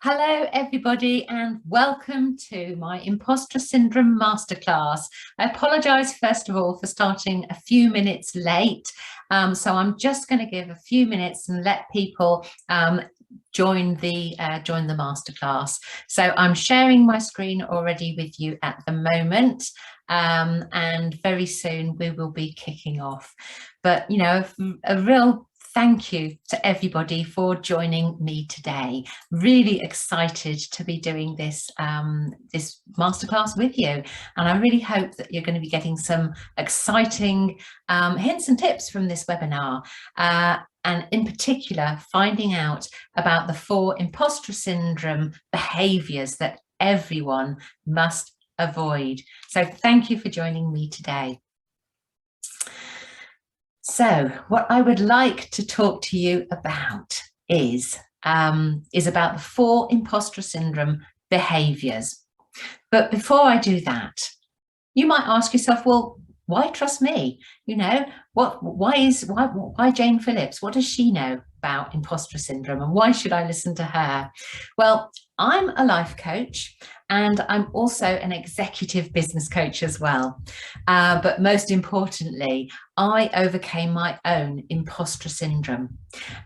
Hello, everybody, and welcome to my Imposter Syndrome Masterclass. I apologise, first of all, for starting a few minutes late. So I'm just going to give a few minutes and let people join the masterclass. So I'm sharing my screen already with you at the moment, and very soon we will be kicking off. But, you know, a real thank you to everybody for joining me today. Really excited to be doing this this masterclass with you, and I really hope that you're going to be getting some exciting hints and tips from this webinar, and in particular finding out about the 4 imposter syndrome behaviours that everyone must avoid. So thank you for joining me today. So what I would like to talk to you about is about the 4 imposter syndrome behaviours. But before I do that, you might ask yourself, well, why trust me? You know, why Jane Phillips? What does she know about imposter syndrome, and why should I listen to her? Well, I'm a life coach, and I'm also an executive business coach as well. But most importantly, I overcame my own imposter syndrome.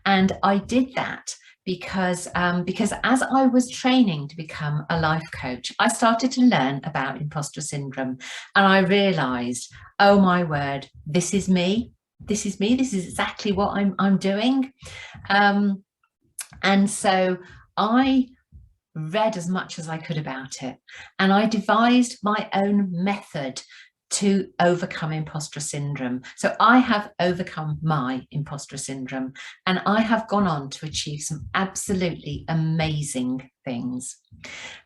And I did that because as I was training to become a life coach, I started to learn about imposter syndrome, and I realized, oh my word, this is me. This is me. This is exactly what I'm doing. And so I read as much as I could about it, and I devised my own method to overcome imposter syndrome. So I have overcome my imposter syndrome, and I have gone on to achieve some absolutely amazing things.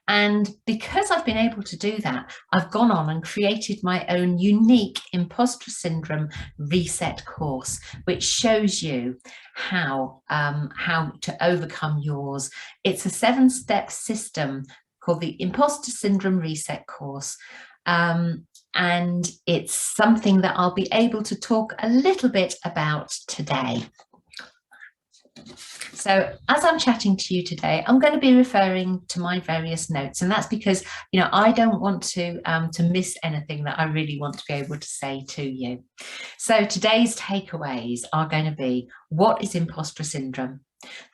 And because I've been able to do that, I've gone on and created my own unique imposter syndrome reset course, which shows you how to overcome yours. It's a 7-step system called the Imposter Syndrome Reset course. And it's something that I'll be able to talk a little bit about today. So as I'm chatting to you today, I'm going to be referring to my various notes, and that's because, you know, I don't want to miss anything that I really want to be able to say to you. So today's takeaways are going to be, what is imposter syndrome?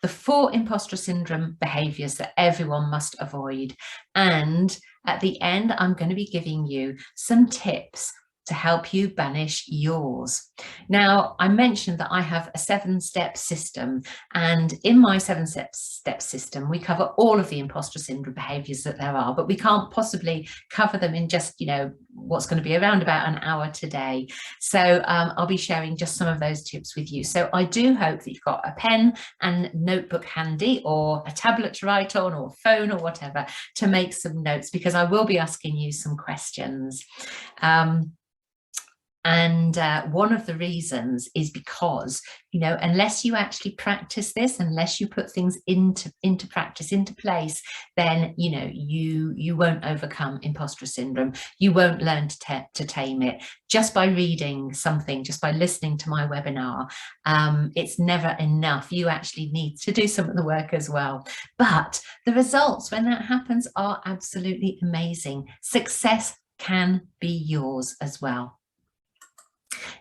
The 4 imposter syndrome behaviours that everyone must avoid. And at the end, I'm going to be giving you some tips to help you banish yours. Now, I mentioned that I have a 7-step system, and in my 7-step system, we cover all of the imposter syndrome behaviours that there are, but we can't possibly cover them in just, you know, what's going to be around about an hour today. So I'll be sharing just some of those tips with you. So I do hope that you've got a pen and notebook handy, or a tablet to write on, or a phone, or whatever, to make some notes, because I will be asking you some questions. And one of the reasons is because, you know, unless you actually practice this, unless you put things into practice, into place, then, you know, you won't overcome imposter syndrome. You won't learn to tame it just by reading something, just by listening to my webinar. It's never enough. You actually need to do some of the work as well. But the results when that happens are absolutely amazing. Success can be yours as well.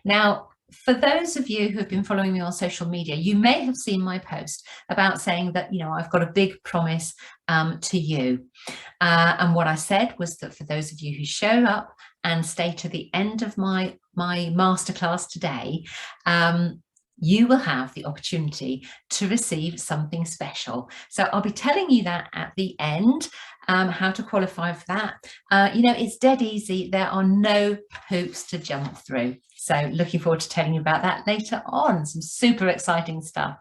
Now, for those of you who have been following me on social media, you may have seen my post about saying that, you know, I've got a big promise to you. And what I said was that for those of you who show up and stay to the end of my masterclass today, you will have the opportunity to receive something special. So I'll be telling you that at the end, how to qualify for that. You know, it's dead easy. There are no hoops to jump through. So looking forward to telling you about that later on. Some super exciting stuff.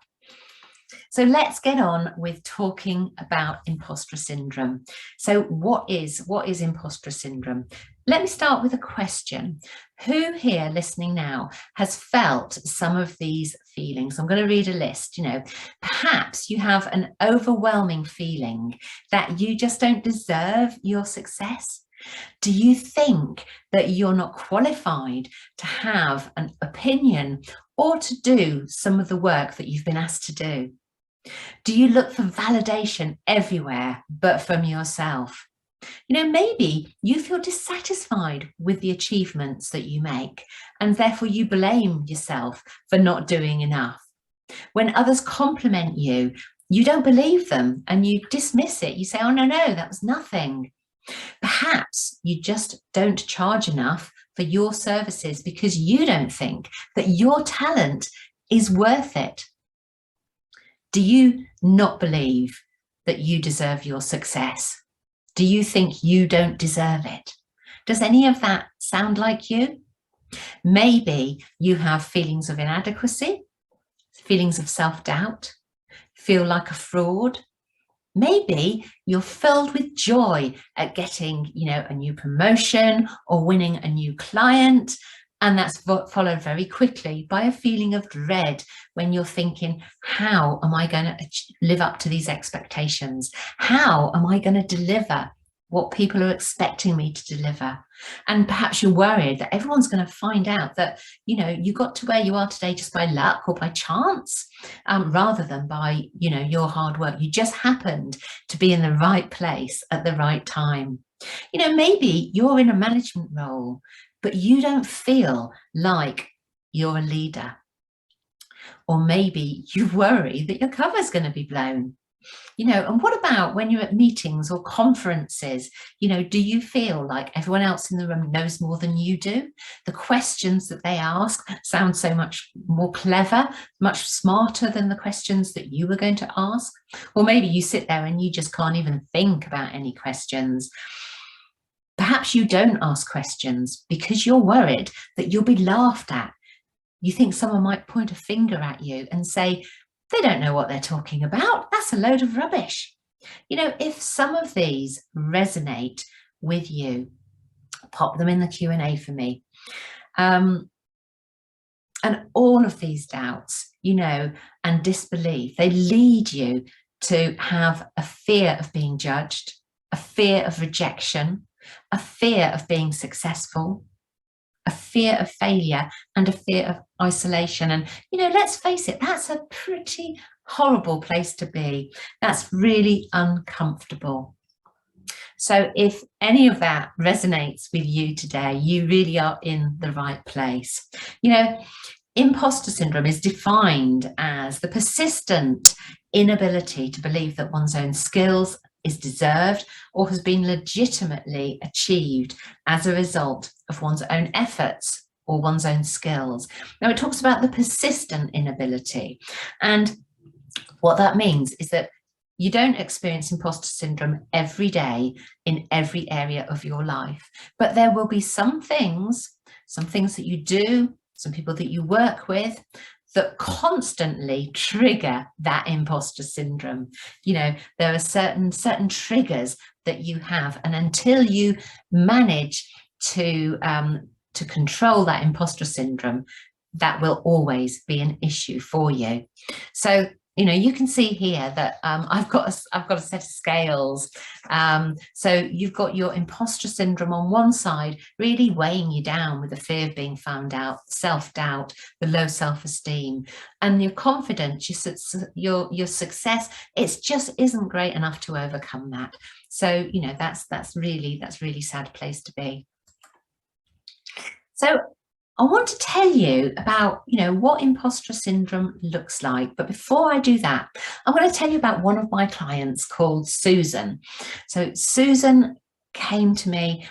So let's get on with talking about imposter syndrome. So what is imposter syndrome? Let me start with a question. Who here listening now has felt some of these feelings? I'm going to read a list. You know, perhaps you have an overwhelming feeling that you just don't deserve your success. Do you think that you're not qualified to have an opinion or to do some of the work that you've been asked to do? Do you look for validation everywhere but from yourself? Maybe you feel dissatisfied with the achievements that you make, and therefore you blame yourself for not doing enough. When others compliment you, you don't believe them and you dismiss it. You say, oh, no, that was nothing. Perhaps you just don't charge enough for your services because you don't think that your talent is worth it. Do you not believe that you deserve your success? Do you think you don't deserve it? Does any of that sound like you? Maybe you have feelings of inadequacy, feelings of self-doubt, feel like a fraud. Maybe you're filled with joy at getting, a new promotion or winning a new client. And that's followed very quickly by a feeling of dread when you're thinking, how am I going to live up to these expectations? How am I going to deliver what people are expecting me to deliver? And perhaps you're worried that everyone's going to find out that, you got to where you are today just by luck or by chance, rather than by, your hard work. You just happened to be in the right place at the right time. Maybe you're in a management role, but you don't feel like you're a leader. Or maybe you worry that your cover's going to be blown. And what about when you're at meetings or conferences? Do you feel like everyone else in the room knows more than you do? The questions that they ask sound so much more clever, much smarter than the questions that you were going to ask. Or maybe you sit there and you just can't even think about any questions. Perhaps you don't ask questions because you're worried that you'll be laughed at. You think someone might point a finger at you and say, they don't know what they're talking about. That's a load of rubbish. If some of these resonate with you, pop them in the Q&A for me. And all of these doubts, and disbelief, they lead you to have a fear of being judged, a fear of rejection, a fear of being successful, a fear of failure, and a fear of isolation. And, let's face it, that's a pretty horrible place to be. That's really uncomfortable. So if any of that resonates with you today, you really are in the right place. Imposter syndrome is defined as the persistent inability to believe that one's own skills is deserved or has been legitimately achieved as a result of one's own efforts or one's own skills. Now, it talks about the persistent inability. And what that means is that you don't experience imposter syndrome every day in every area of your life, but there will be some things that you do, some people that you work with, that constantly trigger that imposter syndrome. There are certain triggers that you have, and until you manage to control that imposter syndrome, that will always be an issue for you. So you can see here that I've got a set of scales. So you've got your imposter syndrome on one side, really weighing you down with the fear of being found out, self-doubt, the low self-esteem, and your confidence, your success. It just isn't great enough to overcome that. So that's really sad place to be. So I want to tell you about, what imposter syndrome looks like. But before I do that, I'm going to tell you about one of my clients called Susan. So Susan came to me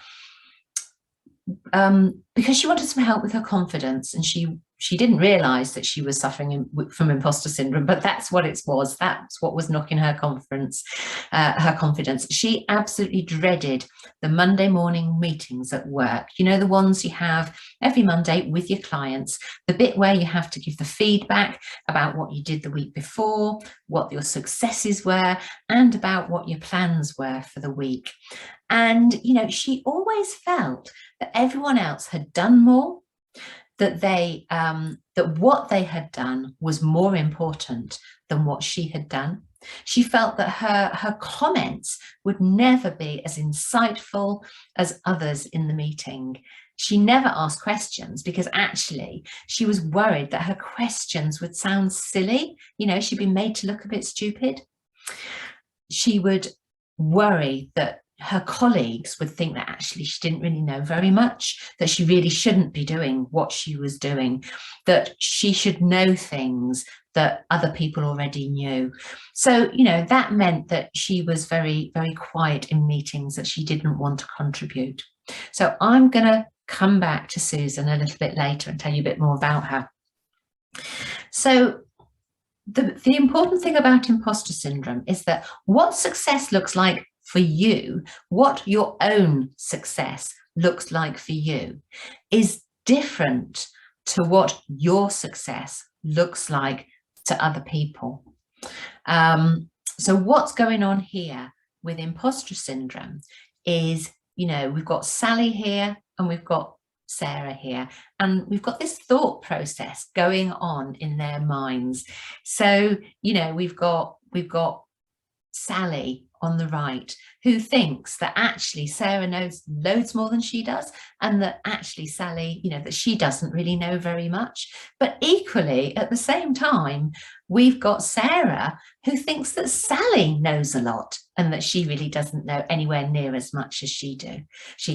because she wanted some help with her confidence, and she didn't realize that she was suffering from imposter syndrome, but that's what it was. That's what was knocking her confidence. She absolutely dreaded the Monday morning meetings at work. The ones you have every Monday with your clients, the bit where you have to give the feedback about what you did the week before, what your successes were, and about what your plans were for the week. And, she always felt that everyone else had done more, that what they had done was more important than what she had done. She felt that her comments would never be as insightful as others in the meeting. She never asked questions because actually she was worried that her questions would sound silly. You know, she'd been made to look a bit stupid. She would worry that her colleagues would think that actually she didn't really know very much, that she really shouldn't be doing what she was doing, that she should know things that other people already knew. So, you know, that meant that she was very, very quiet in meetings, that she didn't want to contribute. So I'm going to come back to Susan a little bit later and tell you a bit more about her. So the important thing about imposter syndrome is that what success looks like for you, what your own success looks like for you, is different to what your success looks like to other people. So what's going on here with imposter syndrome is, you know, we've got Sally here and we've got Sarah here, and we've got this thought process going on in their minds. So, you know, we've got Sally on the right, who thinks that actually Sarah knows loads more than she does, and that actually Sally, you know, that she doesn't really know very much. But equally, at the same time, we've got Sarah, who thinks that Sally knows a lot and that she really doesn't know anywhere near as much as she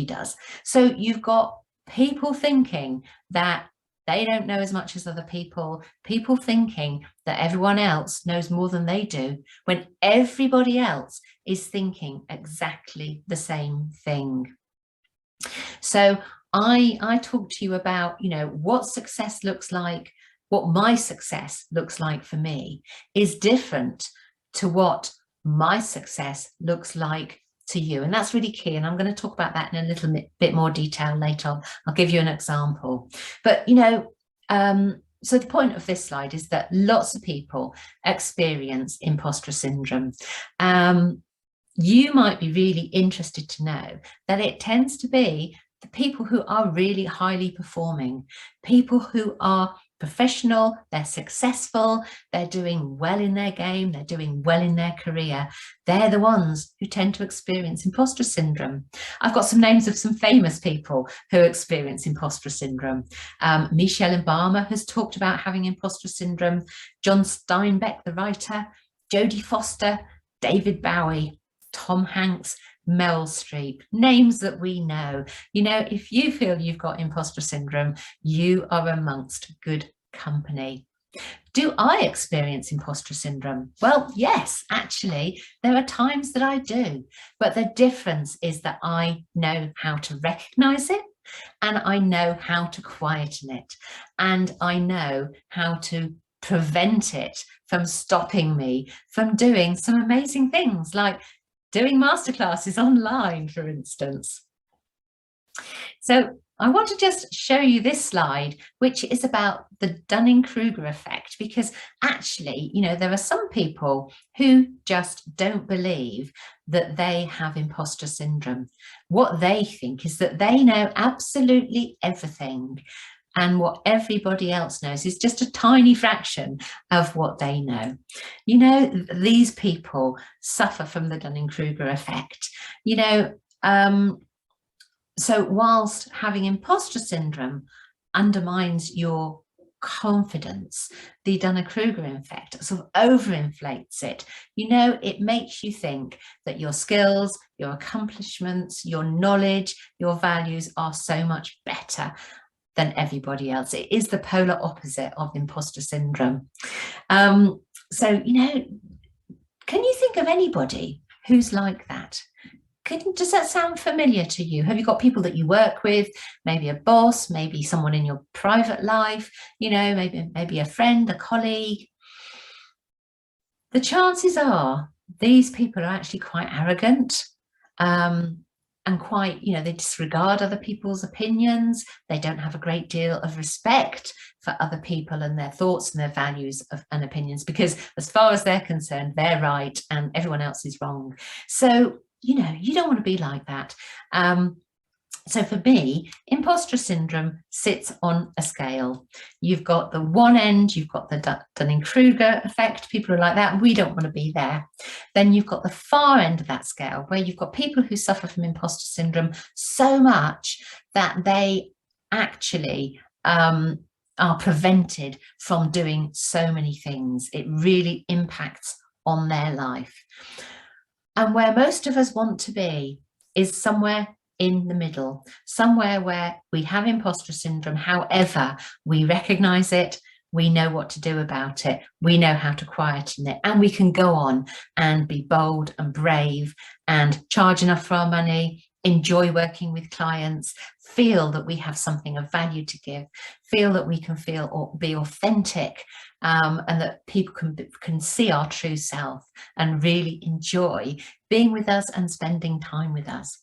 does. So you've got people thinking that they don't know as much as other people, people thinking that everyone else knows more than they do, when everybody else is thinking exactly the same thing. So I talked to you about, you know, what success looks like, what my success looks like for me is different to what my success looks like to you. And that's really key. And I'm going to talk about that in a little bit more detail later on. I'll give you an example. But, you know, so the point of this slide is that lots of people experience imposter syndrome. You might be really interested to know that it tends to be the people who are really highly performing, people who are professional, they're successful, they're doing well in their game, they're doing well in their career. They're the ones who tend to experience imposter syndrome. I've got some names of some famous people who experience imposter syndrome. Michelle Obama has talked about having imposter syndrome. John Steinbeck, the writer, Jodie Foster, David Bowie, Tom Hanks, Meryl Streep, names that we know. You know, if you feel you've got imposter syndrome, you are amongst good company. Do I experience imposter syndrome? Well, yes, actually, there are times that I do, but the difference is that I know how to recognize it, and I know how to quieten it, and I know how to prevent it from stopping me from doing some amazing things, like doing masterclasses online, for instance. So I want to just show you this slide, which is about the Dunning-Kruger effect, because actually, you know, there are some people who just don't believe that they have imposter syndrome. What they think is that they know absolutely everything, and what everybody else knows is just a tiny fraction of what they know. You know, these people suffer from the Dunning-Kruger effect. You know, so whilst having imposter syndrome undermines your confidence, the Dunning-Kruger effect sort of overinflates it. You know, it makes you think that your skills, your accomplishments, your knowledge, your values are so much better than everybody else. It is the polar opposite of imposter syndrome. So, you know, can you think of anybody who's like that? Does that sound familiar to you? Have you got people that you work with, maybe a boss, maybe someone in your private life, you know, maybe a friend, a colleague? The chances are these people are actually quite arrogant, and quite, you know, they disregard other people's opinions. They don't have a great deal of respect for other people and their thoughts and their values and opinions, because as far as they're concerned, they're right and everyone else is wrong. So, you know, you don't want to be like that. So for me, imposter syndrome sits on a scale. You've got the one end, you've got the Dunning-Kruger effect, people are like that, we don't want to be there. Then you've got the far end of that scale, where you've got people who suffer from imposter syndrome so much that they actually are prevented from doing so many things. It really impacts on their life. And where most of us want to be is somewhere in the middle, somewhere where we have imposter syndrome. However, we recognize it, we know what to do about it, we know how to quieten it, and we can go on and be bold and brave and charge enough for our money, enjoy working with clients, feel that we have something of value to give, feel that we can feel or be authentic, and that people can see our true self and really enjoy being with us and spending time with us.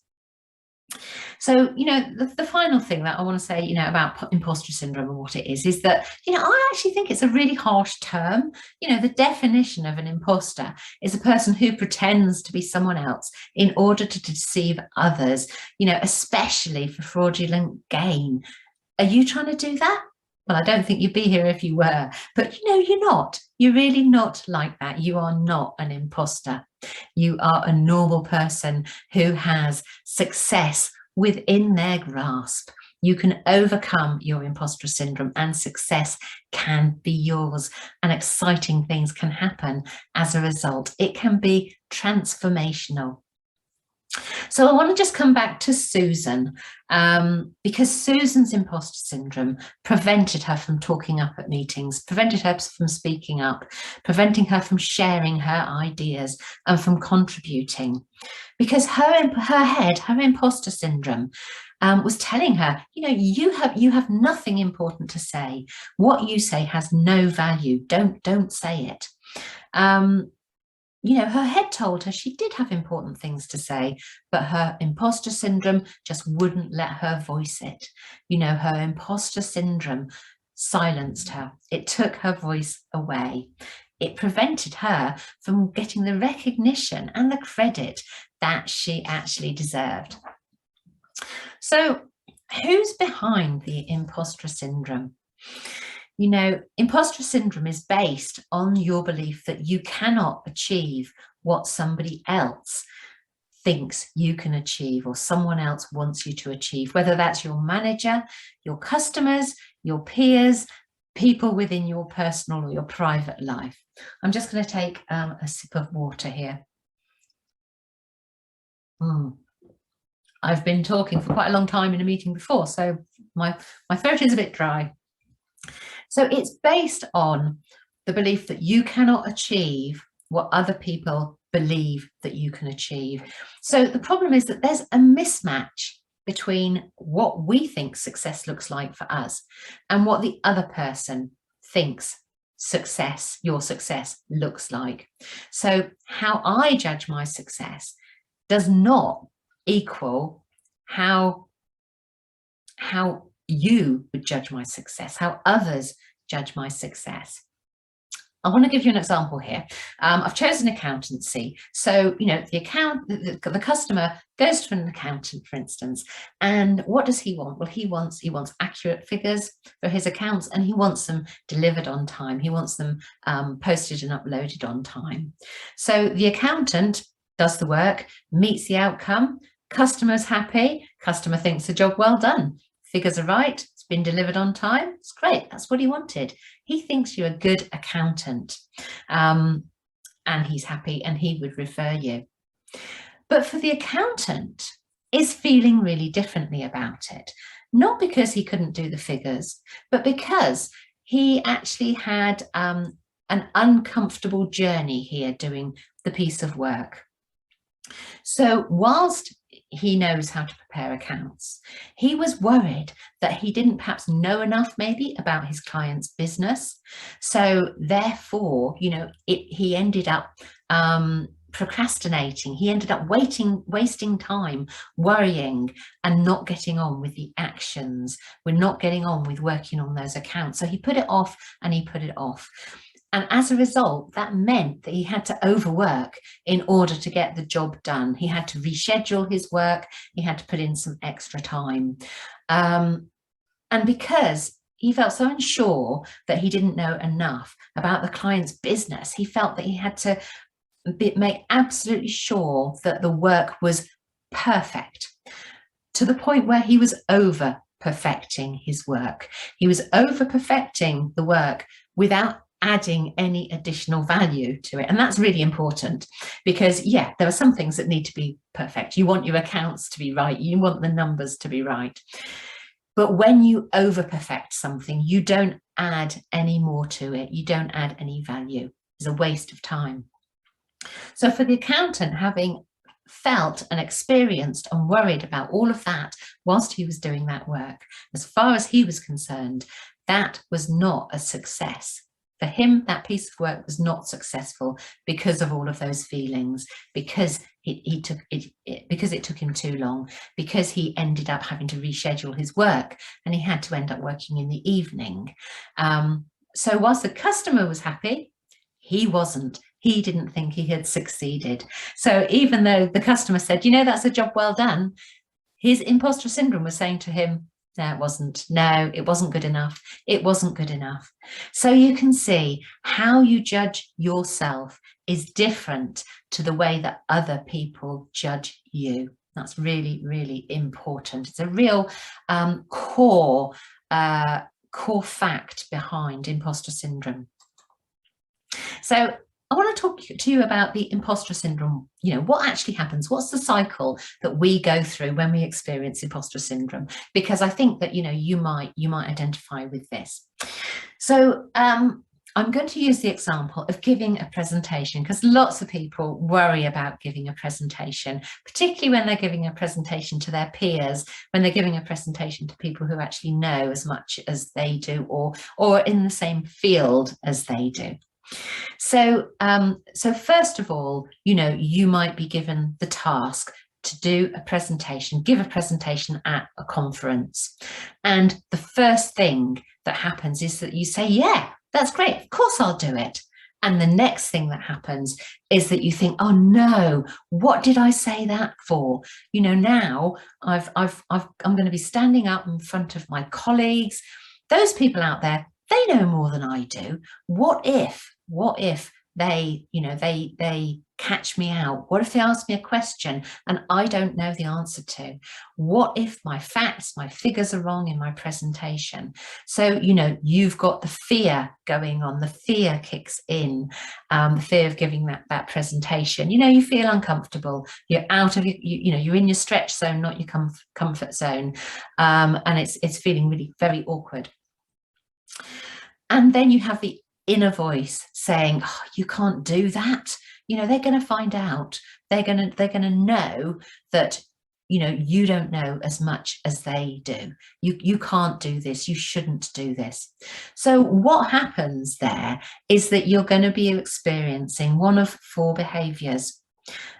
So, the final thing that I want to say, about imposter syndrome and what it is that, I actually think it's a really harsh term. The definition of an imposter is a person who pretends to be someone else in order to deceive others, especially for fraudulent gain. Are you trying to do that? Well, I don't think you'd be here if you were, but you're not. You're really not like that. You are not an imposter. You are a normal person who has success within their grasp. You can overcome your imposter syndrome and success can be yours, and exciting things can happen as a result. It can be transformational. So I want to just come back to Susan, because Susan's imposter syndrome prevented her from talking up at meetings, prevented her from speaking up, preventing her from sharing her ideas and from contributing, because her imposter syndrome was telling her, you have nothing important to say. What you say has no value. Don't say it. Her head told her she did have important things to say, but her imposter syndrome just wouldn't let her voice it. Her imposter syndrome silenced her. It took her voice away. It prevented her from getting the recognition and the credit that she actually deserved. So, who's behind the imposter syndrome? Imposter syndrome is based on your belief that you cannot achieve what somebody else thinks you can achieve or someone else wants you to achieve, whether that's your manager, your customers, your peers, people within your personal or your private life. I'm just going to take a sip of water here. I've been talking for quite a long time in a meeting before, so my throat is a bit dry. So it's based on the belief that you cannot achieve what other people believe that you can achieve. So the problem is that there's a mismatch between what we think success looks like for us and what the other person thinks your success looks like. So how I judge my success does not equal how you would judge my success, how others judge my success. I want to give you an example here. I've chosen accountancy. So, the customer goes to an accountant, for instance, and what does he want? Well, he wants accurate figures for his accounts, and he wants them delivered on time. He wants them posted and uploaded on time. So the accountant does the work, meets the outcome, customer's happy, customer thinks the job well done. Figures are right, it's been delivered on time, it's great, that's what he wanted. He thinks you're a good accountant, and he's happy and he would refer you. But for the accountant, is feeling really differently about it, not because he couldn't do the figures, but because he actually had an uncomfortable journey here doing the piece of work. So whilst he knows how to prepare accounts, he was worried that he didn't perhaps know enough maybe about his client's business. So therefore, he ended up procrastinating. He ended up wasting time, worrying and not getting on with the actions. We're not getting on with working on those accounts. So he put it off and he put it off. And as a result, that meant that he had to overwork in order to get the job done. He had to reschedule his work. He had to put in some extra time. And because he felt so unsure that he didn't know enough about the client's business, he felt that he had to make absolutely sure that the work was perfect, to the point where he was over perfecting his work. He was over perfecting the work without adding any additional value to it. And that's really important, because yeah, there are some things that need to be perfect. You want your accounts to be right, you want the numbers to be right. But when you over perfect something, you don't add any more to it. You don't add any value. It's a waste of time. So for the accountant, having felt and experienced and worried about all of that whilst he was doing that work, as far as he was concerned, that was not a success. For him, that piece of work was not successful because of all of those feelings, because because it took him too long, because he ended up having to reschedule his work and he had to end up working in the evening. So whilst the customer was happy, he wasn't. He didn't think he had succeeded. So even though the customer said, you know, that's a job well done, his imposter syndrome was saying to him, no, it wasn't. No, it wasn't good enough. It wasn't good enough. So you can see how you judge yourself is different to the way that other people judge you. That's really, really important. It's a real core fact behind imposter syndrome. So I want to talk to you about the imposter syndrome. You know, what actually happens? What's the cycle that we go through when we experience imposter syndrome? Because I think that, you know, you might identify with this. So I'm going to use the example of giving a presentation, because lots of people worry about giving a presentation, particularly when they're giving a presentation to their peers, when they're giving a presentation to people who actually know as much as they do, or in the same field as they do. So, so first of all, you know, you might be given the task to do a presentation, give a presentation at a conference. And the first thing that happens is that you say, yeah, that's great, of course I'll do it. And the next thing that happens is that you think, oh no, what did I say that for? You know, now I'm going to be standing up in front of my colleagues. Those people out there, they know more than I do. What if they, you know, they catch me out? What if they ask me a question and I don't know the answer to? What if my facts, my figures are wrong in my presentation? So, you know, you've got the fear going on. The fear kicks in, the fear of giving that presentation. You know, you feel uncomfortable. You're out of you know, you're in your stretch zone, not your comfort zone, and it's feeling really very awkward. And then you have the inner voice saying, oh, you can't do that. You know, they're going to find out. They're going to know that, you know, you don't know as much as they do. You can't do this. You shouldn't do this. So what happens there is that you're going to be experiencing one of 4 behaviours.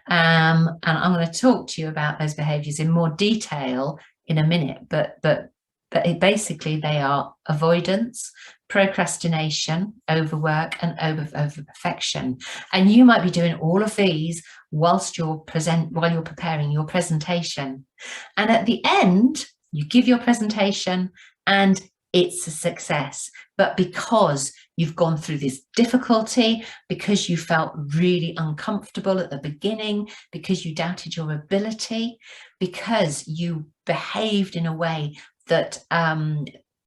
And I'm going to talk to you about those behaviours in more detail in a minute, but basically they are avoidance, procrastination, overwork, and over perfection. And you might be doing all of these whilst you're preparing your presentation. And at the end, you give your presentation and it's a success. But because you've gone through this difficulty, because you felt really uncomfortable at the beginning, because you doubted your ability, because you behaved in a way that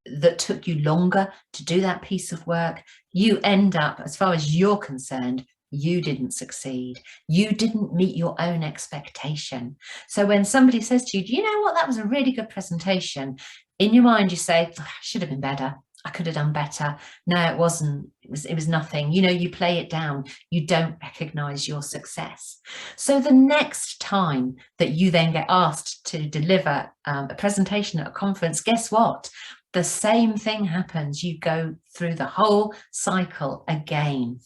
that took you longer to do that piece of work, you end up, as far as you're concerned, you didn't succeed. You didn't meet your own expectation. So when somebody says to you, do you know what, that was a really good presentation, in your mind you say, oh, should have been better. I could have done better. No, it wasn't. It was nothing. You know, you play it down. You don't recognize your success. So the next time that you then get asked to deliver a presentation at a conference, guess what? The same thing happens. You go through the whole cycle again.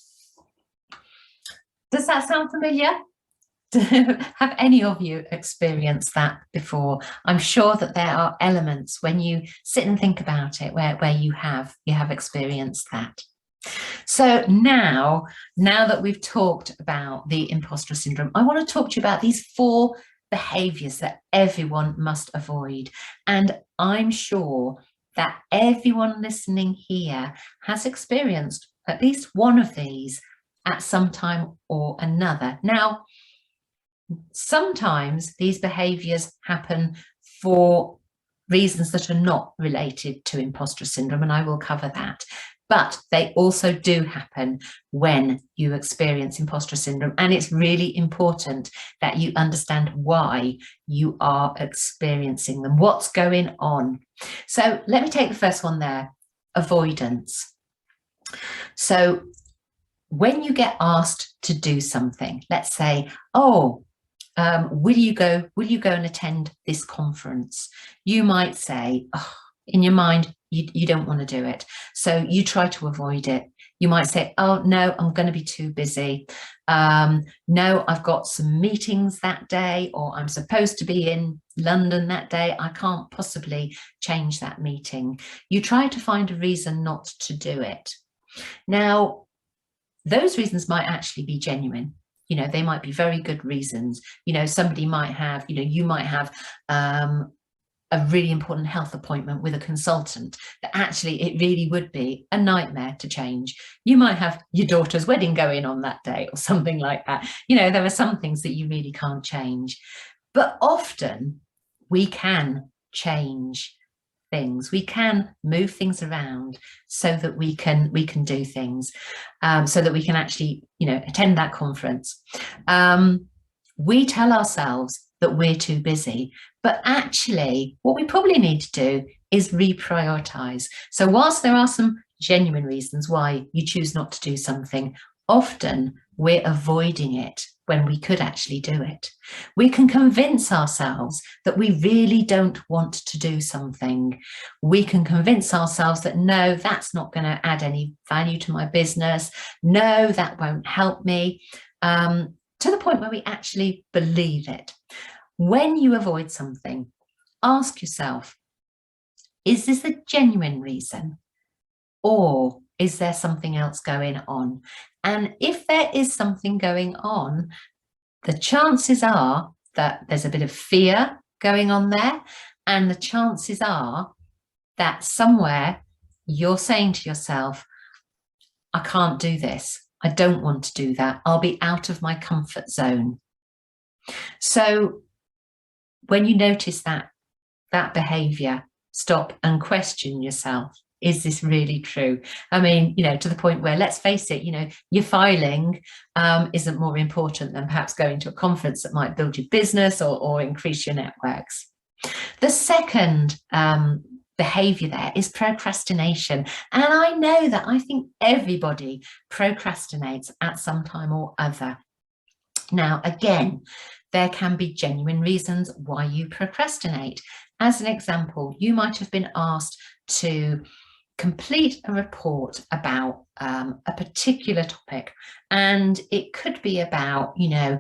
Does that sound familiar? Have any of you experienced that before? I'm sure that there are elements when you sit and think about it where you have experienced that. So now that we've talked about the imposter syndrome, I want to talk to you about these 4 behaviors that everyone must avoid. And I'm sure that everyone listening here has experienced at least one of these at some time or another. Now, sometimes these behaviors happen for reasons that are not related to imposter syndrome, and I will cover that. But they also do happen when you experience imposter syndrome. And it's really important that you understand why you are experiencing them, what's going on. So let me take the first one there, avoidance. So when you get asked to do something, let's say, oh, will you go and attend this conference? You might say, oh, in your mind, you don't want to do it. So you try to avoid it. You might say, oh, no, I'm going to be too busy. No, I've got some meetings that day, or I'm supposed to be in London that day. I can't possibly change that meeting. You try to find a reason not to do it. Now, those reasons might actually be genuine. You know, they might be very good reasons. You know, somebody might have, you know, you might have a really important health appointment with a consultant that actually it really would be a nightmare to change. You might have your daughter's wedding going on that day or something like that. You know, there are some things that you really can't change. But often we can change things. We can move things around so that we can do things, so that we can actually, you know, attend that conference. We tell ourselves that we're too busy, but actually what we probably need to do is reprioritize. So whilst there are some genuine reasons why you choose not to do something, often we're avoiding it when we could actually do it. We can convince ourselves that we really don't want to do something. We can convince ourselves that, no, that's not going to add any value to my business. No, that won't help me, to the point where we actually believe it. When you avoid something, ask yourself, is this a genuine reason? Or is there something else going on? And if there is something going on, the chances are that there's a bit of fear going on there. And the chances are that somewhere you're saying to yourself, I can't do this. I don't want to do that. I'll be out of my comfort zone. So when you notice that behavior, stop and question yourself. Is this really true? I mean, you know, to the point where, let's face it, you know, your filing isn't more important than perhaps going to a conference that might build your business or increase your networks. The second behavior there is procrastination. And I know that I think everybody procrastinates at some time or other. Now, again, there can be genuine reasons why you procrastinate. As an example, you might have been asked to complete a report about a particular topic, and it could be about, you know,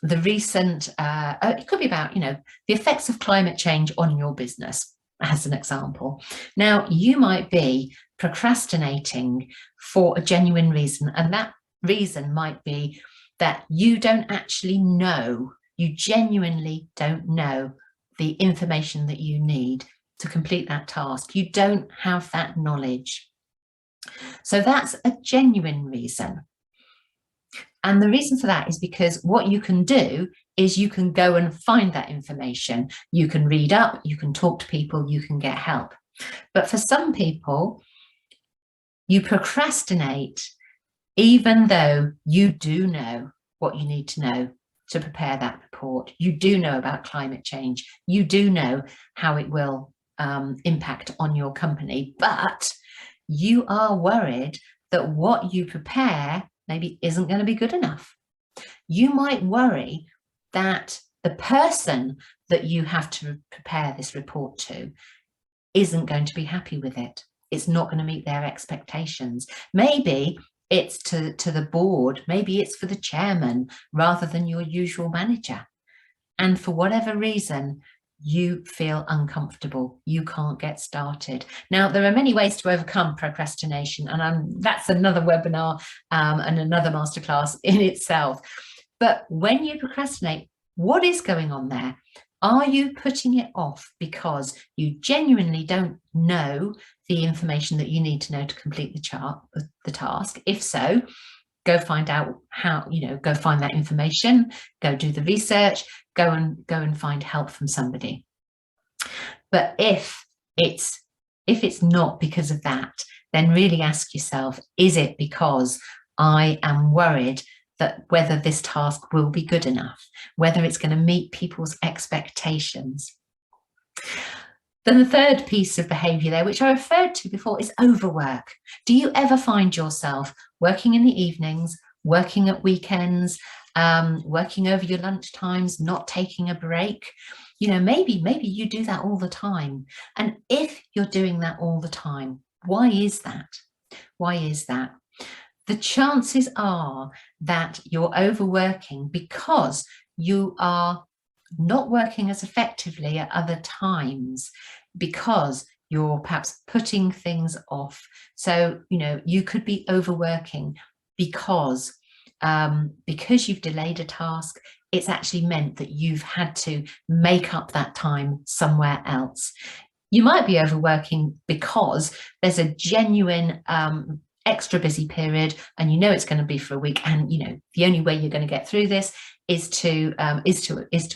the recent, it could be about, you know, the effects of climate change on your business, as an example. Now, you might be procrastinating for a genuine reason, and that reason might be that you don't actually know, you genuinely don't know the information that you need to complete that task. You don't have that knowledge. So that's a genuine reason. And the reason for that is because what you can do is you can go and find that information. You can read up, you can talk to people, you can get help. But for some people, you procrastinate even though you do know what you need to know to prepare that report. You do know about climate change. You do know how it will impact on your company, but you are worried that what you prepare maybe isn't going to be good enough. You might worry that the person that you have to prepare this report to isn't going to be happy with it. It's not going to meet their expectations. Maybe it's to the board, maybe it's for the chairman rather than your usual manager. And for whatever reason, you feel uncomfortable, you can't get started. Now, there are many ways to overcome procrastination, and that's another webinar and another masterclass in itself. But when you procrastinate, what is going on there? Are you putting it off because you genuinely don't know the information that you need to know to complete the task? If so, go find out how, go find that information, go do the research, go and find help from somebody. But if it's not because of that, then really ask yourself, is it because I am worried that whether this task will be good enough, whether it's going to meet people's expectations? Then the third piece of behaviour there, which I referred to before, is overwork. Do you ever find yourself working in the evenings, working at weekends, working over your lunch times, not taking a break? Maybe you do that all the time. And if you're doing that all the time, why is that? Why is that? The chances are that you're overworking because you are not working as effectively at other times, because you're perhaps putting things off. So, you could be overworking because you've delayed a task. It's actually meant that you've had to make up that time somewhere else. You might be overworking because there's a genuine extra busy period, and it's going to be for a week, and the only way you're going to get through this is to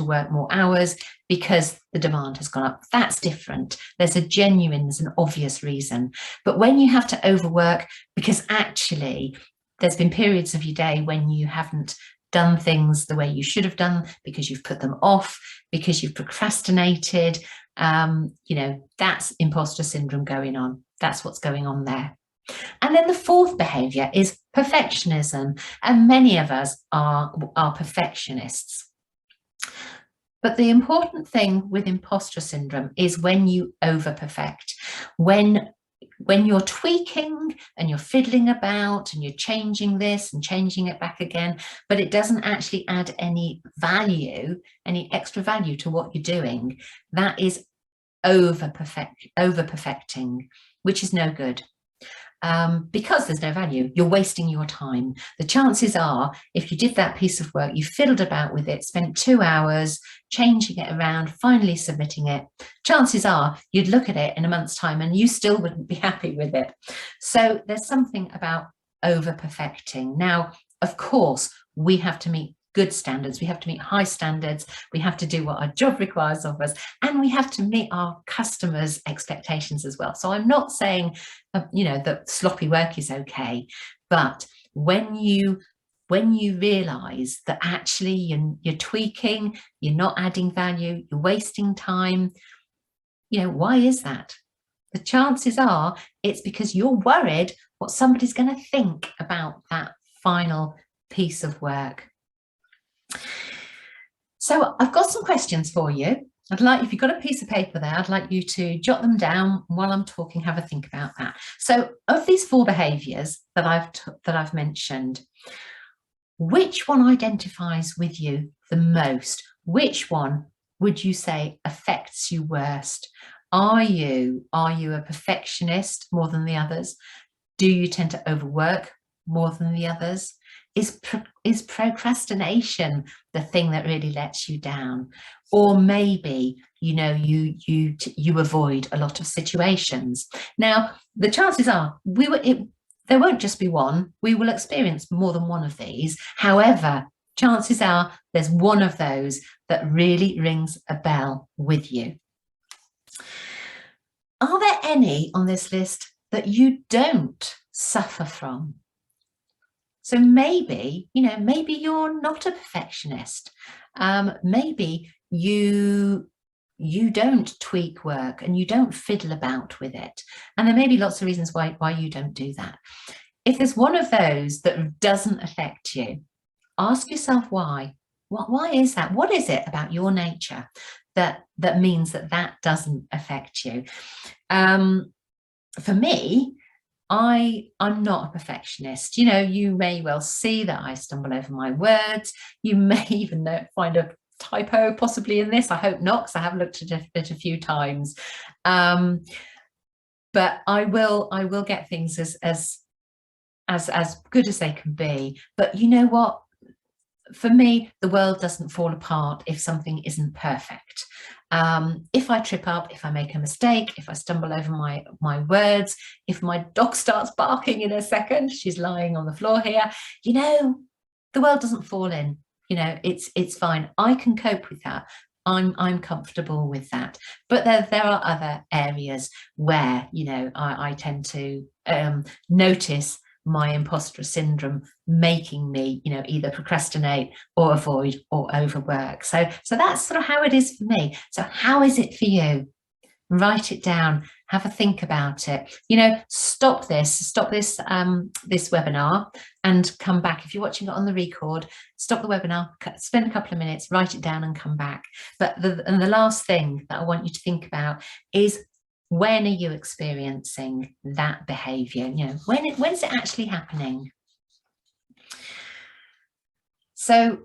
work more hours because the demand has gone up. That's different. There's an obvious reason. But when you have to overwork because actually there's been periods of your day when you haven't done things the way you should have done, because you've put them off, because you've procrastinated, that's imposter syndrome going on. That's what's going on there. And then the fourth behaviour is perfectionism, and many of us are perfectionists. But the important thing with imposter syndrome is when you over-perfect, when you're tweaking and you're fiddling about and you're changing this and changing it back again, but it doesn't actually add any value, any extra value to what you're doing, that is over-perfecting, which is no good. Because there's no value, you're wasting your time. The chances are, if you did that piece of work, you fiddled about with it, spent 2 hours changing it around, finally submitting it, chances are you'd look at it in a month's time and you still wouldn't be happy with it. So there's something about over perfecting. Now, of course, we have to meet good standards, we have to meet high standards, we have to do what our job requires of us, and we have to meet our customers' expectations as well. So I'm not saying that sloppy work is okay, but when you realize that actually you're tweaking, you're not adding value, you're wasting time, why is that? The chances are it's because you're worried what somebody's going to think about that final piece of work. So I've got some questions for you. I'd like, if you've got a piece of paper there, I'd like you to jot them down while I'm talking, have a think about that. So of these 4 behaviours that I've mentioned, which one identifies with you the most? Which one would you say affects you worst? Are you a perfectionist more than the others? Do you tend to overwork more than the others? Is procrastination the thing that really lets you down? Or maybe, you avoid a lot of situations. Now, the chances are there won't just be one. We will experience more than one of these. However, chances are there's one of those that really rings a bell with you. Are there any on this list that you don't suffer from? So maybe, maybe you're not a perfectionist. Maybe you don't tweak work and you don't fiddle about with it. And there may be lots of reasons why you don't do that. If there's one of those that doesn't affect you, ask yourself why. Why is that? What is it about your nature that means that doesn't affect you? For me, I'm not a perfectionist. You may well see that I stumble over my words. You may even find a typo possibly in this. I hope not, because I have looked at it a few times. But I will get things as good as they can be. But you know what? For me, the world doesn't fall apart if something isn't perfect. If I trip up, if I make a mistake, if I stumble over my words, if my dog starts barking in a second, she's lying on the floor here, you know, the world doesn't fall in. You know, it's fine. I can cope with that. I'm comfortable with that. But there are other areas where, you know, I tend to notice my imposter syndrome making me, you know, either procrastinate or avoid or overwork. So that's sort of how it is for me. So how is it for you? Write it down, have a think about it. You know, stop this webinar and come back. If you're watching it on the record, stop the webinar, spend a couple of minutes, write it down and come back. But the last thing that I want you to think about is, when are you experiencing that behavior? You know, when's it actually happening? So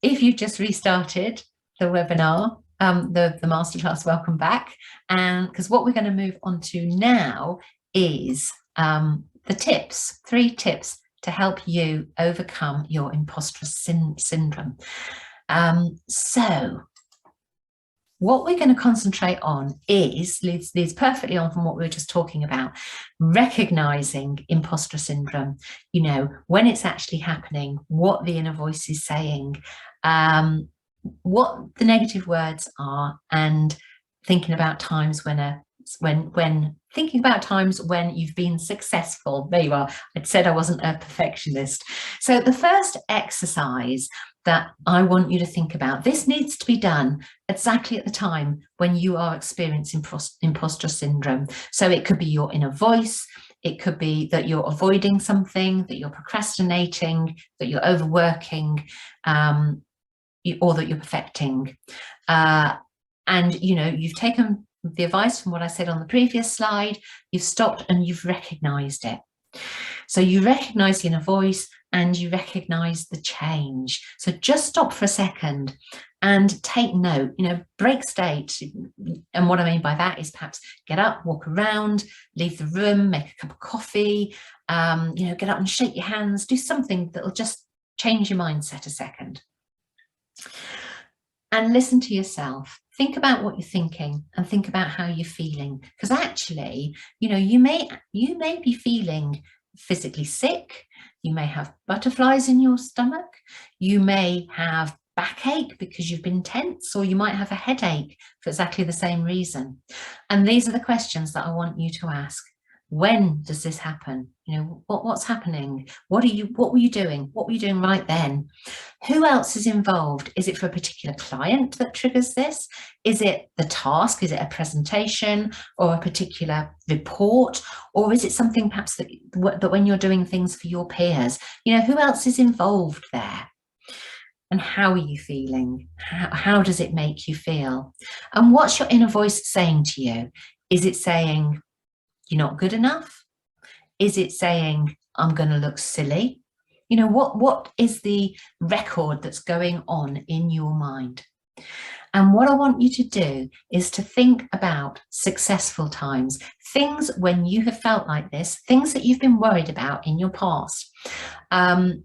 if you've just restarted the webinar, the masterclass, welcome back. And because what we're going to move on to now is the tips, 3 tips to help you overcome your imposter syndrome. So what we're going to concentrate on leads perfectly on from what we were just talking about, recognizing imposter syndrome, you know, when it's actually happening, what the inner voice is saying, what the negative words are, and thinking about times when thinking about times when you've been successful. There you are. I said I wasn't a perfectionist. So the first exercise that I want you to think about, this needs to be done exactly at the time when you are experiencing imposter syndrome. So it could be your inner voice, it could be that you're avoiding something, that you're procrastinating, that you're overworking, or that you're perfecting. And, you know, you've taken the advice from what I said on the previous slide, you've stopped and you've recognized it. So you recognize the inner voice and you recognize the change. So just stop for a second and take note, you know, break state. And what I mean by that is perhaps get up, walk around, leave the room, make a cup of coffee, you know, get up and shake your hands, do something that'll just change your mindset a second. And listen to yourself. Think about what you're thinking and think about how you're feeling. Because actually, you know, you may be feeling physically sick. You may have butterflies in your stomach. You may have backache because you've been tense, or you might have a headache for exactly the same reason. And these are the questions that I want you to ask. When does this happen? You know, what's happening? What were you doing? What were you doing right then? Who else is involved? Is it for a particular client that triggers this? Is it the task? Is it a presentation or a particular report? Or is it something perhaps that when you're doing things for your peers, you know, who else is involved there? And how are you feeling? How does it make you feel? And what's your inner voice saying to you? Is it saying, you're not good enough? Is it saying, I'm going to look silly? You know, what is the record that's going on in your mind? And what I want you to do is to think about successful times, things when you have felt like this, things that you've been worried about in your past, that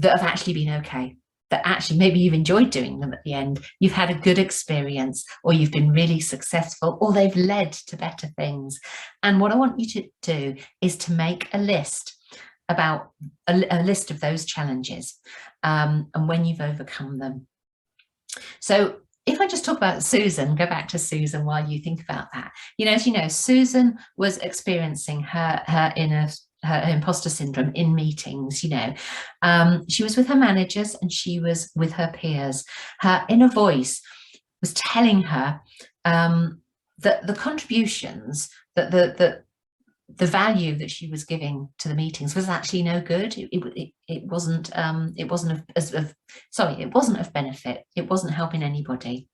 have actually been okay, that actually maybe you've enjoyed doing them at the end, you've had a good experience, or you've been really successful, or they've led to better things. And what I want you to do is to make a list about a list of those challenges, and when you've overcome them. So if I just talk about Susan, go back to Susan while you think about that. You know, as you know, Susan was experiencing her imposter syndrome in meetings. You know, she was with her managers and she was with her peers. Her inner voice was telling her that the contributions, that the value that she was giving to the meetings was actually no good. It wasn't of benefit. It wasn't helping anybody.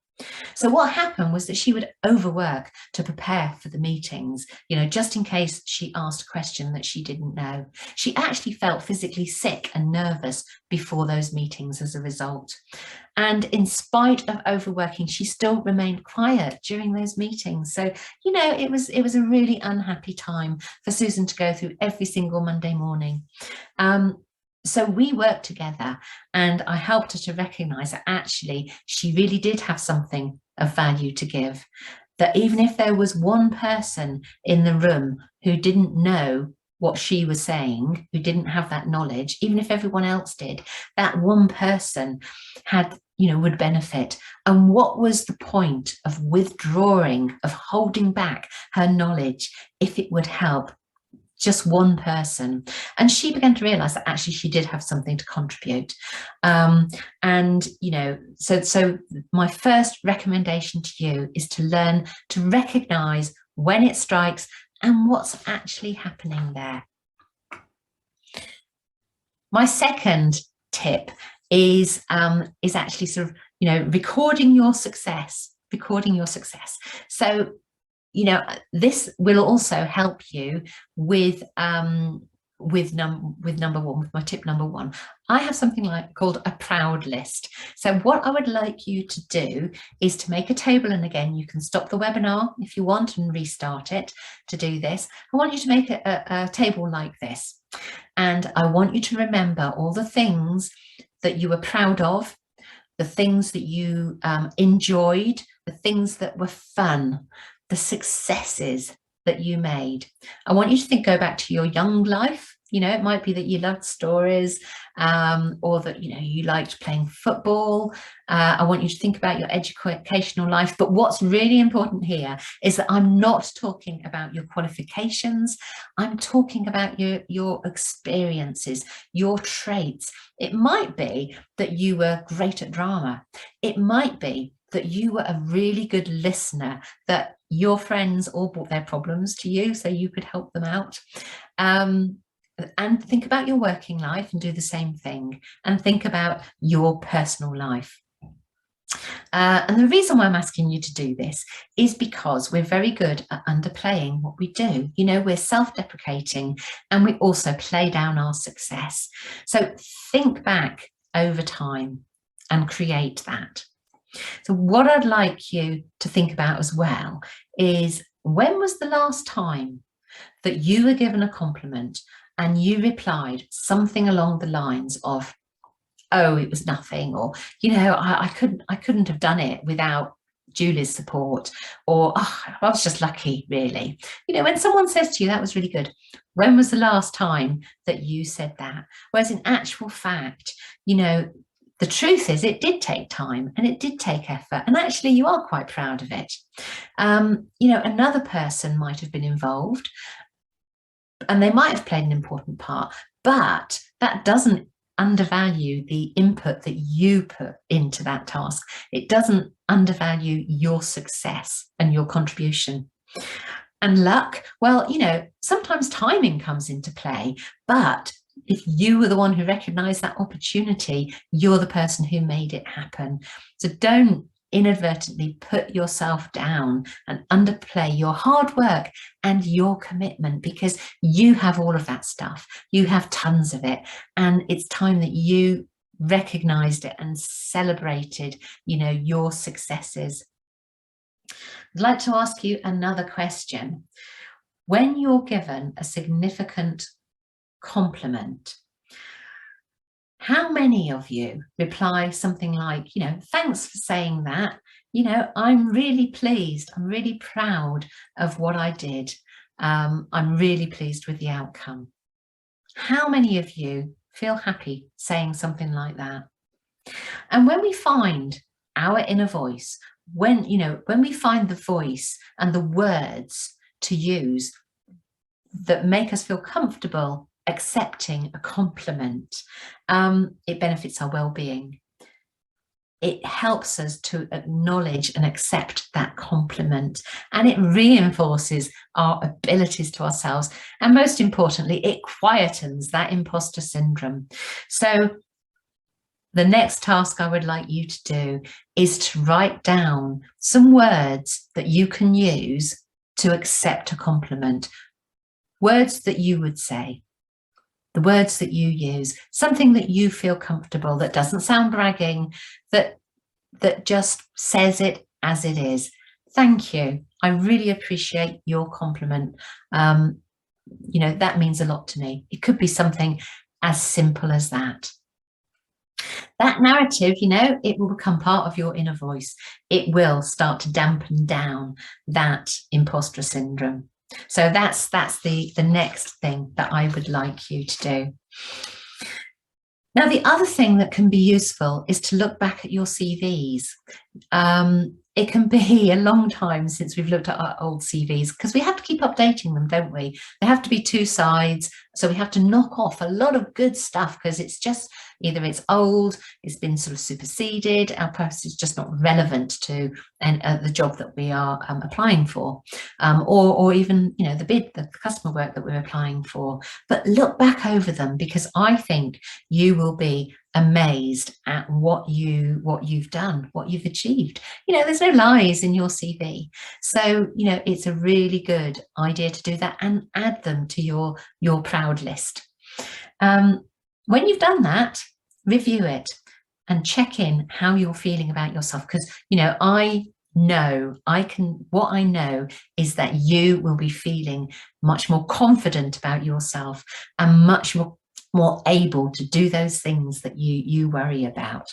So what happened was that she would overwork to prepare for the meetings, just in case she asked a question that she didn't know. She actually felt physically sick and nervous before those meetings as a result. And in spite of overworking, she still remained quiet during those meetings. So, it was a really unhappy time for Susan to go through every single Monday morning. So we worked together, and I helped her to recognize that actually she really did have something of value to give, that even if there was one person in the room who didn't know what she was saying, who didn't have that knowledge, even if everyone else did, that one person would benefit. And what was the point of withdrawing, of holding back her knowledge if it would help just one person? And she began to realize that actually she did have something to contribute. So my first recommendation to you is to learn to recognize when it strikes and what's actually happening there. My second tip is actually sort of, recording your success. So, this will also help you with my tip number one. I have something called a proud list. So what I would like you to do is to make a table, and again, you can stop the webinar if you want and restart it to do this. I want you to make a table like this, and I want you to remember all the things that you were proud of, the things that you enjoyed, the things that were fun, the successes that you made. I want you to go back to your young life. It might be that you loved stories, or that, you liked playing football. I want you to think about your educational life. But what's really important here is that I'm not talking about your qualifications. I'm talking about your experiences, your traits. It might be that you were great at drama. It might be that you were a really good listener, that your friends all brought their problems to you so you could help them out. And think about your working life and do the same thing, and think about your personal life. And the reason why I'm asking you to do this is because we're very good at underplaying what we do. We're self-deprecating, and we also play down our success. So think back over time and create that. So what I'd like you to think about as well is, when was the last time that you were given a compliment and you replied something along the lines of, "Oh, it was nothing," or, I couldn't have done it without Julie's support," or, "Oh, I was just lucky, really." When someone says to you, "That was really good," when was the last time that you said that? Whereas in actual fact, the truth is, it did take time and it did take effort, and actually you are quite proud of it. Another person might have been involved, and they might have played an important part, but that doesn't undervalue the input that you put into that task. It doesn't undervalue your success and your contribution. And luck, well, sometimes timing comes into play, but if you were the one who recognized that opportunity, you're the person who made it happen. So don't inadvertently put yourself down and underplay your hard work and your commitment, because you have all of that stuff. You have tons of it, and it's time that you recognized it and celebrated, your successes. I'd like to ask you another question. When you're given a significant compliment, how many of you reply something like, "Thanks for saying that. I'm really pleased. I'm really proud of what I did. I'm really pleased with the outcome." How many of you feel happy saying something like that? And when we find our inner voice, when we find the voice and the words to use that make us feel comfortable accepting a compliment, it benefits our well-being. It helps us to acknowledge and accept that compliment, and it reinforces our abilities to ourselves, and most importantly, it quietens that imposter syndrome. So the next task I would like you to do is to write down some words that you can use to accept a compliment. Words that you would say, the words that you use, something that you feel comfortable, that doesn't sound bragging, that just says it as it is. Thank you. I really appreciate your compliment. You know, that means a lot to me. It could be something as simple as that. That narrative, you know, it will become part of your inner voice. It will start to dampen down that imposter syndrome. So that's the next thing that I would like you to do. Now, the other thing that can be useful is to look back at your CVs. It can be a long time since we've looked at our old CVs, because we have to keep updating them, don't we? They have to be two sides. So we have to knock off a lot of good stuff, because it's just either it's old, it's been sort of superseded, our post is just not relevant to the job that we are applying for, or even, you know, the customer work that we're applying for. But look back over them, because I think you will be amazed at what you've done, what you've achieved. You know, there's no lies in your CV. So, you know, it's a really good idea to do that and add them to your proud list. When you've done that, review it and check in how you're feeling about yourself. Because, you know, what I know is that you will be feeling much more confident about yourself and much more able to do those things that you worry about.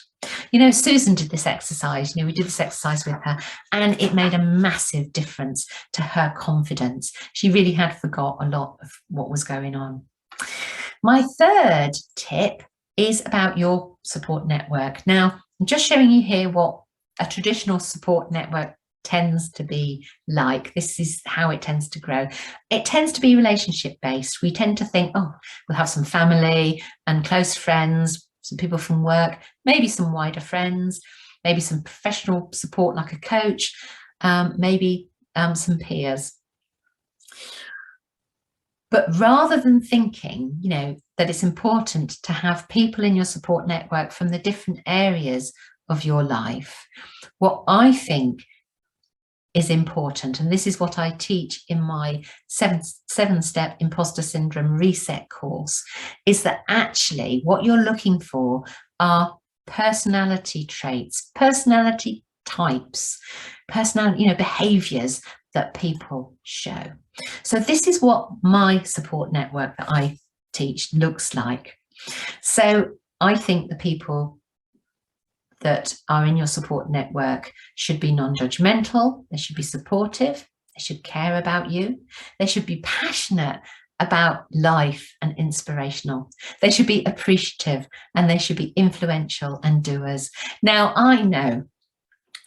You know, Susan did this exercise, you know, we did this exercise with her, and it made a massive difference to her confidence. She really had forgot a lot of what was going on. My third tip is about your support network. Now, I'm just showing you here what a traditional support network tends to be like. This is how it tends to grow. It tends to be relationship based. We tend to think, oh, we'll have some family and close friends, some people from work, maybe some wider friends, maybe some professional support like a coach, maybe some peers. But rather than thinking, you know, that it's important to have people in your support network from the different areas of your life, what I think is important, and this is what I teach in my seven-step imposter syndrome reset course, is that actually what you're looking for are personality traits, personality types, you know, behaviours that people show. So this is what my support network that I teach looks like. So I think the people that are in your support network should be non-judgmental, they should be supportive, they should care about you, they should be passionate about life and inspirational, they should be appreciative, and they should be influential and doers. Now, I know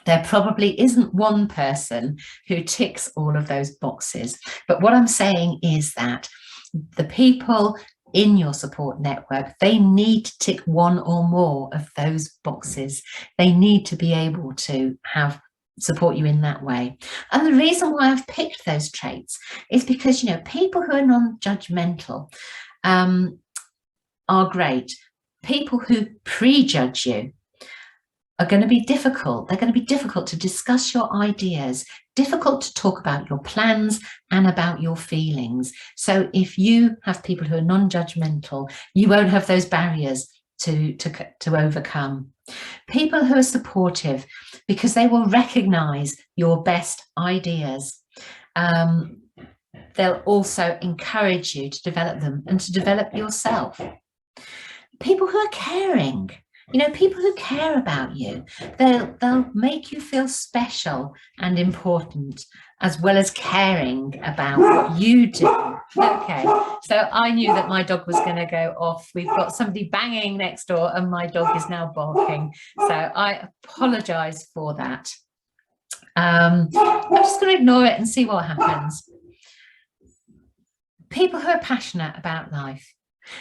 there probably isn't one person who ticks all of those boxes, but what I'm saying is that the people in your support network, they need to tick one or more of those boxes. They need to be able to support you in that way. And the reason why I've picked those traits is because, you know, people who are non-judgmental are great. People who prejudge you are going to be difficult. They're going to be difficult to discuss your ideas, difficult to talk about your plans and about your feelings. So if you have people who are non-judgmental, you won't have those barriers to overcome. People who are supportive, because they will recognize your best ideas. They'll also encourage you to develop them and to develop yourself. People who are caring. You know, people who care about you, they'll make you feel special and important, as well as caring about what you do. Okay, so I knew that my dog was going to go off. We've got somebody banging next door and my dog is now barking. So I apologise for that. I'm just going to ignore it and see what happens. People who are passionate about life.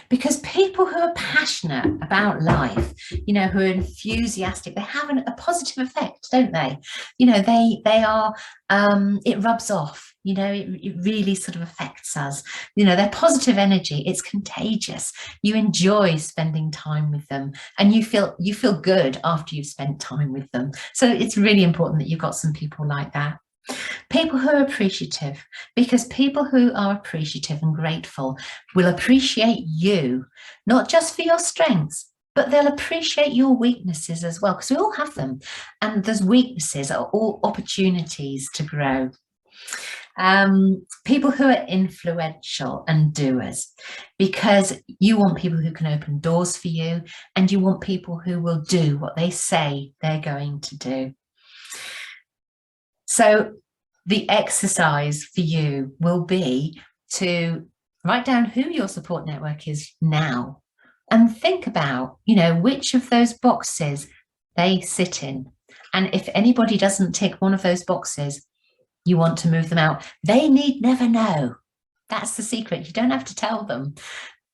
Because people who are passionate about life, you know, who are enthusiastic, they have a positive effect, don't they? You know, they are, it rubs off. You know, it really sort of affects us. You know, their positive energy, it's contagious. You enjoy spending time with them, and you feel good after you've spent time with them. So it's really important that you've got some people like that. People who are appreciative, because people who are appreciative and grateful will appreciate you, not just for your strengths, but they'll appreciate your weaknesses as well, because we all have them. And those weaknesses are all opportunities to grow. People who are influential and doers, because you want people who can open doors for you, and you want people who will do what they say they're going to do. So the exercise for you will be to write down who your support network is now, and think about, you know, which of those boxes they sit in. And if anybody doesn't tick one of those boxes, you want to move them out. They need never know. That's the secret. You don't have to tell them.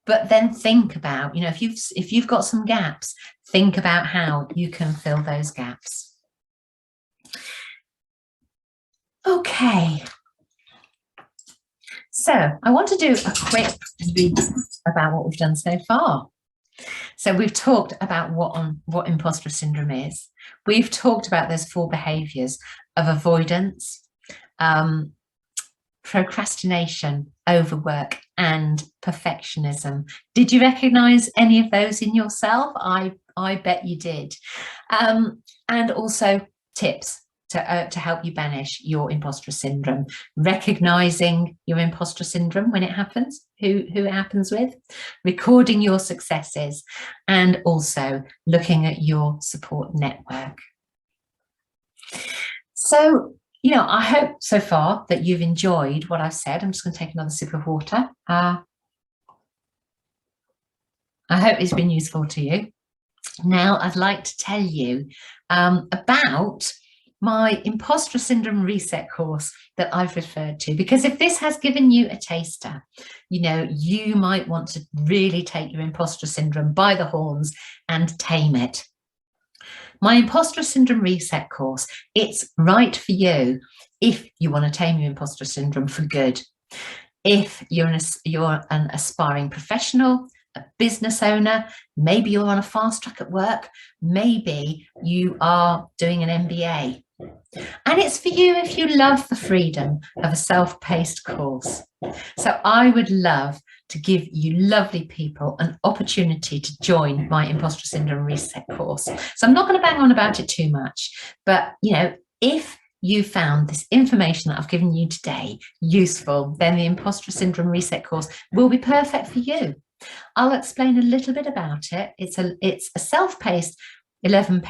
But then think about, you know, if you've got some gaps, think about how you can fill those gaps. Okay. So I want to do a quick recap about what we've done so far. So we've talked about what imposter syndrome is. We've talked about those 4 behaviours of avoidance, procrastination, overwork, and perfectionism. Did you recognise any of those in yourself? I bet you did. And also tips to help you banish your imposter syndrome, recognizing your imposter syndrome when it happens, who it happens with, recording your successes, and also looking at your support network. So, you know, I hope so far that you've enjoyed what I've said. I'm just going to take another sip of water. I hope it's been useful to you. Now, I'd like to tell you about my Imposter Syndrome Reset course that I've referred to, because if this has given you a taster, you know, you might want to really take your imposter syndrome by the horns and tame it. My Imposter Syndrome Reset course, it's right for you if you want to tame your imposter syndrome for good. If you're an aspiring professional, a business owner, maybe you're on a fast track at work, maybe you are doing an MBA. And it's for you if you love the freedom of a self-paced course. So I would love to give you lovely people an opportunity to join my Imposter Syndrome Reset course. So I'm not going to bang on about it too much, but you know, if you found this information that I've given you today useful, then the Imposter Syndrome Reset course will be perfect for you. I'll explain a little bit about it. It's a self-paced 11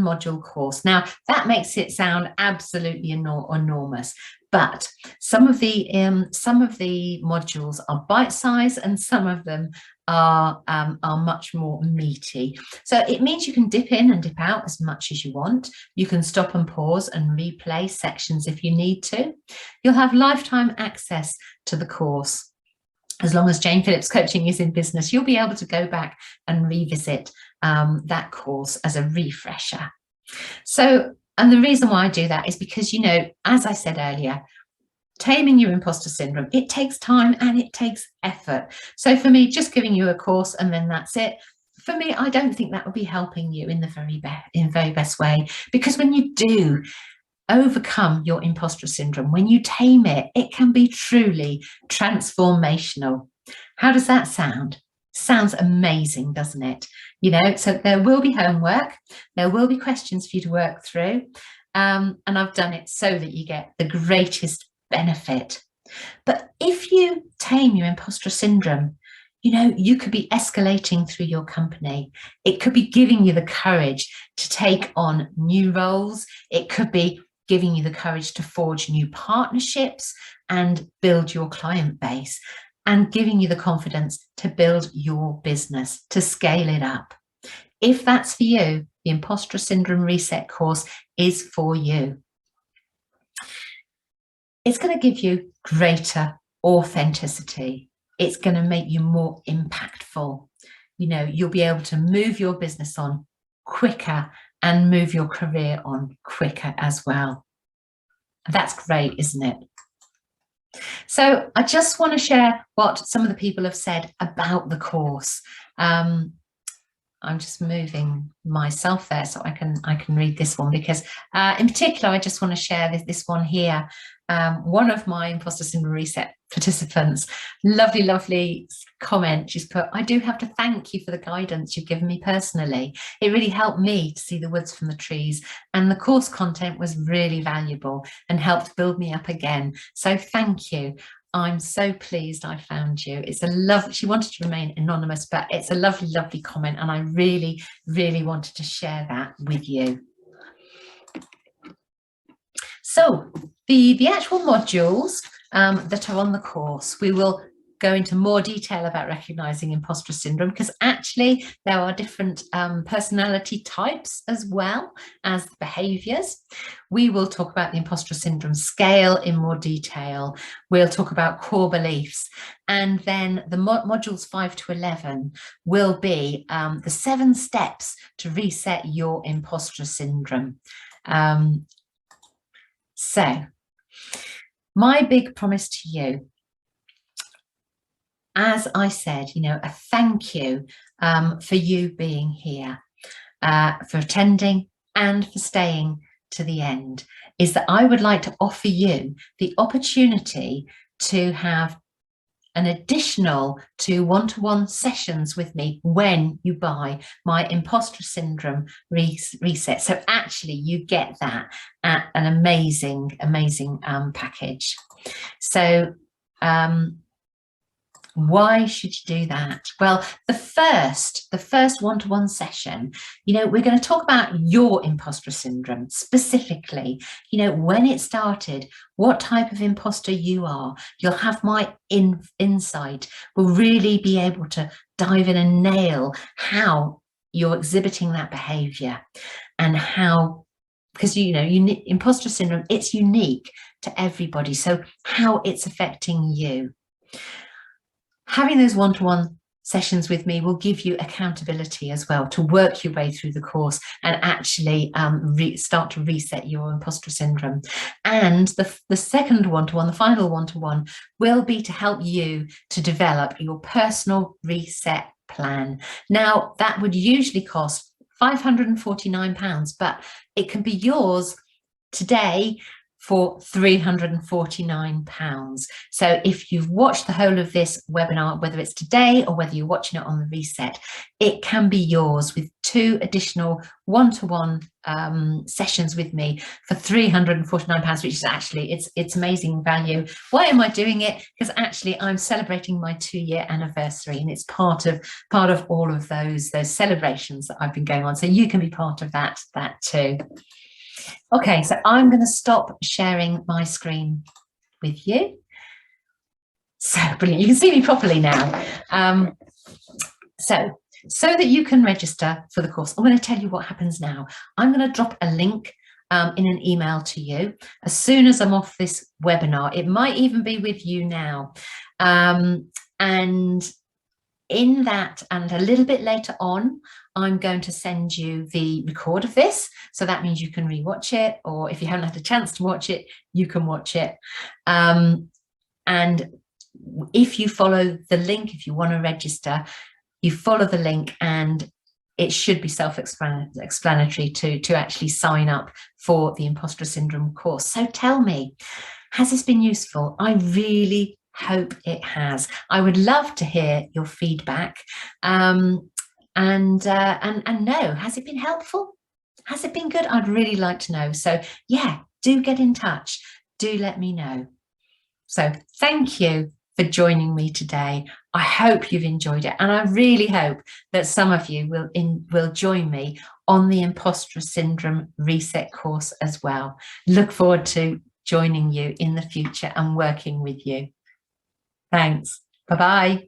module course. Now that makes it sound absolutely enormous, but some of the modules are bite-sized and some of them are much more meaty. So it means you can dip in and dip out as much as you want. You can stop and pause and replay sections if you need to. You'll have lifetime access to the course. As long as Jane Phillips Coaching is in business, you'll be able to go back and revisit that course as a refresher. So, and the reason why I do that is because, you know, as I said earlier, taming your imposter syndrome, it takes time and it takes effort. So for me, just giving you a course and then that's it, for me, I don't think that would be helping you in the very best way, because when you do overcome your imposter syndrome, when you tame it, it can be truly transformational. How does that sound? Sounds amazing, doesn't it? You know, so there will be homework, there will be questions for you to work through, and I've done it so that you get the greatest benefit. But if you tame your imposter syndrome, you know, you could be escalating through your company. It could be giving you the courage to take on new roles. It could be giving you the courage to forge new partnerships and build your client base, and giving you the confidence to build your business, to scale it up. If that's for you, the Imposter Syndrome Reset course is for you. It's going to give you greater authenticity. It's going to make you more impactful. You know, you'll be able to move your business on quicker and move your career on quicker as well. That's great, isn't it? So I just want to share what some of the people have said about the course. I'm just moving myself there so I can read this one, because in particular I just want to share this one here. One of my Imposter Syndrome Reset participants, lovely comment. She's put, I do have to thank you for the guidance you've given me personally. It really helped me to see the woods from the trees, and the course content was really valuable and helped build me up again. So thank you. I'm so pleased I found you. It's a love. She wanted to remain anonymous, but it's a lovely comment, and I really wanted to share that with you. So the actual modules that are on the course, we will go into more detail about recognizing imposter syndrome, because actually there are different personality types as well as the behaviors. We will talk about the imposter syndrome scale in more detail. We'll talk about core beliefs, and then the modules 5 to 11 will be the 7 steps to reset your imposter syndrome. So my big promise to you, as I said, you know, a thank you for you being here, for attending and for staying to the end, is that I would like to offer you the opportunity to have an additional 2 one-to-one sessions with me when you buy my Imposter Syndrome Reset. So actually you get that at an amazing package. So why should you do that? Well, the first one-to-one session, you know, we're going to talk about your imposter syndrome specifically, you know, when it started, what type of imposter you are. You'll have my insight. We'll really be able to dive in and nail how you're exhibiting that behavior, and how, because, you know, imposter syndrome, it's unique to everybody. So how it's affecting you. Having those one-to-one sessions with me will give you accountability as well to work your way through the course and actually start to reset your imposter syndrome. And the second one-to-one, the final one-to-one, will be to help you to develop your personal reset plan. Now, that would usually cost £549, but it can be yours today for £349. So if you've watched the whole of this webinar, whether it's today or whether you're watching it on the reset, it can be yours with 2 additional one-to-one sessions with me for £349, which is actually, it's amazing value. Why am I doing it? Because actually I'm celebrating my 2-year anniversary, and it's part of all of those celebrations that I've been going on. So you can be part of that too. Okay, so I'm going to stop sharing my screen with you. So brilliant, you can see me properly now. So that you can register for the course, I'm going to tell you what happens now. I'm going to drop a link in an email to you as soon as I'm off this webinar. It might even be with you now. And in that, and a little bit later on, I'm going to send you the record of this. So that means you can rewatch it, or if you haven't had a chance to watch it, you can watch it. And if you follow the link, if you want to register, you follow the link, and it should be self-explanatory to actually sign up for the Imposter Syndrome course. So tell me, has this been useful? I really hope it has. I would love to hear your feedback, and know, has it been helpful? Has it been good? I'd really like to know. So yeah, do get in touch. Do let me know. So thank you for joining me today. I hope you've enjoyed it, and I really hope that some of you will join me on the Imposter Syndrome Reset course as well. Look forward to joining you in the future and working with you. Thanks. Bye-bye.